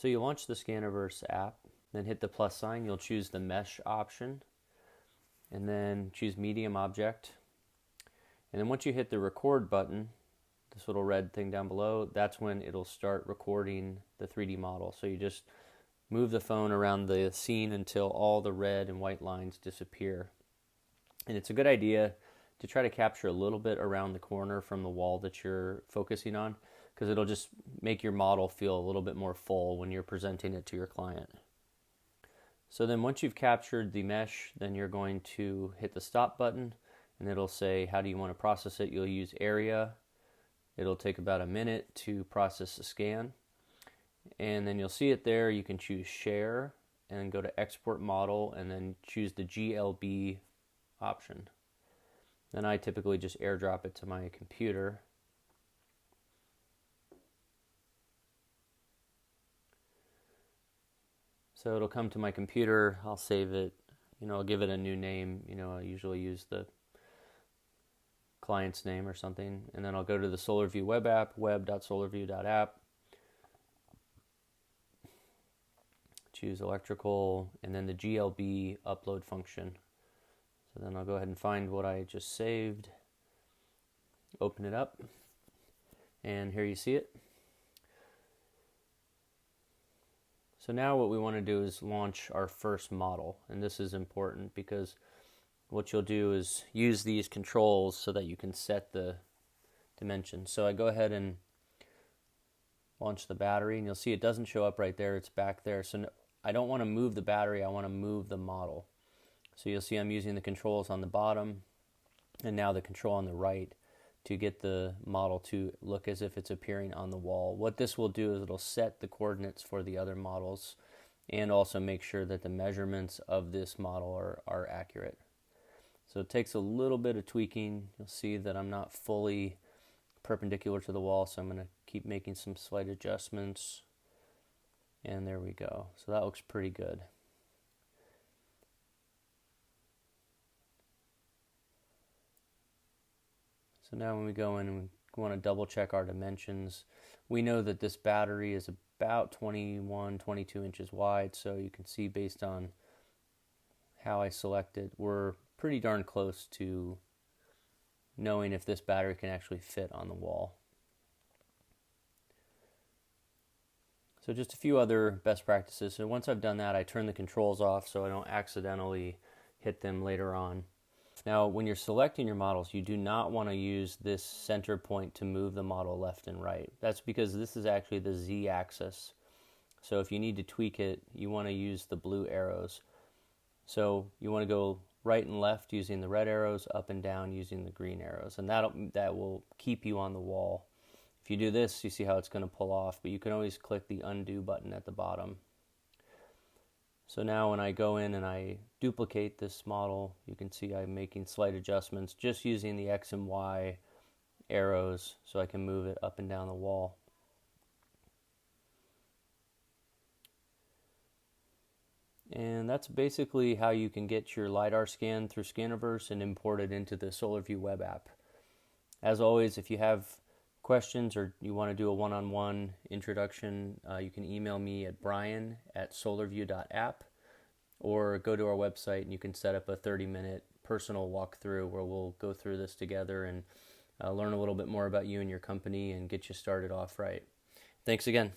So you launch the Scaniverse app, then hit the plus sign. You'll choose the mesh option, and then choose medium object. And then once you hit the record button, this little red thing down below, that's when it'll start recording the 3D model. So you just move the phone around the scene until all the red and white lines disappear. And it's a good idea to try to capture a little bit around the corner from the wall that you're focusing on, because it'll just make your model feel a little bit more full when you're presenting it to your client. So then once you've captured the mesh, then you're going to hit the stop button, and it'll say, how do you want to process it? You'll use area. It'll take about a minute to process the scan. And then you'll see it there. You can choose share and go to export model and then choose the GLB option. Then I typically just airdrop it to my computer. So it'll come to my computer. I'll save it. I'll give it a new name. I usually use the client's name or something. And then I'll go to the SolarView Web App, web.solarview.app. Choose electrical, and then the GLB upload function. So then I'll go ahead and find what I just saved, open it up, and here you see it. So now what we want to do is launch our first model, and this is important because what you'll do is use these controls so that you can set the dimensions. So I go ahead and launch the battery, and you'll see it doesn't show up right there, it's back there. So I don't want to move the battery, I want to move the model. So you'll see I'm using the controls on the bottom and now the control on the right to get the model to look as if it's appearing on the wall. What this will do is it'll set the coordinates for the other models and also make sure that the measurements of this model are accurate. So it takes a little bit of tweaking. You'll see that I'm not fully perpendicular to the wall, so I'm going to keep making some slight adjustments. And there we go. So that looks pretty good. So now when we go in and we want to double check our dimensions, we know that this battery is about 21, 22 inches wide. So you can see based on how I select it, we're pretty darn close to knowing if this battery can actually fit on the wall. So just a few other best practices. So once I've done that, I turn the controls off so I don't accidentally hit them later on. Now, when you're selecting your models, you do not want to use this center point to move the model left and right. That's because this is actually the Z-axis. So if you need to tweak it, you want to use the blue arrows. So you want to go right and left using the red arrows, up and down using the green arrows, and that will keep you on the wall. If you do this, you see how it's going to pull off, but you can always click the undo button at the bottom. So now when I go in and I duplicate this model, you can see I'm making slight adjustments just using the X and Y arrows so I can move it up and down the wall. And that's basically how you can get your lidar scan through Scaniverse and import it into the SolarView Web App. As always, if you have questions or you want to do a one-on-one introduction, you can email me at brian@solarview.app or go to our website and you can set up a 30-minute personal walkthrough where we'll go through this together and learn a little bit more about you and your company and get you started off right. Thanks again.